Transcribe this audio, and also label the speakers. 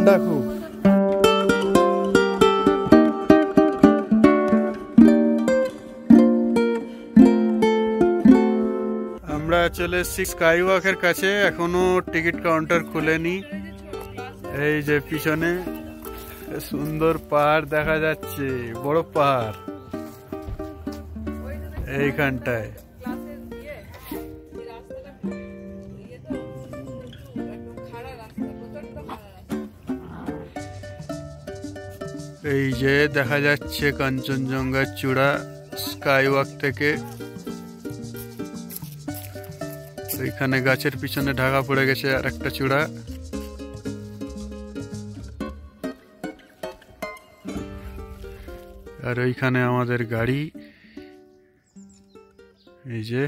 Speaker 1: ঠান্ডা খুব। আমরা চলে এসেছি স্কাই ওয়াকের কাছে, এখনো টিকিট কাউন্টার খুলেনি। এই যে পিছনে সুন্দর পাহাড় দেখা যাচ্ছে, বড় পাহাড় এইখানটায়। এই যে দেখা যাচ্ছে কাঞ্চনজঙ্ঘার চূড়া স্কাই ওয়াক থেকে। ওইখানে গাছের পিছনে ঢাকা পড়ে গেছে আর একটা চূড়া। আর ওইখানে আমাদের গাড়ি, এই যে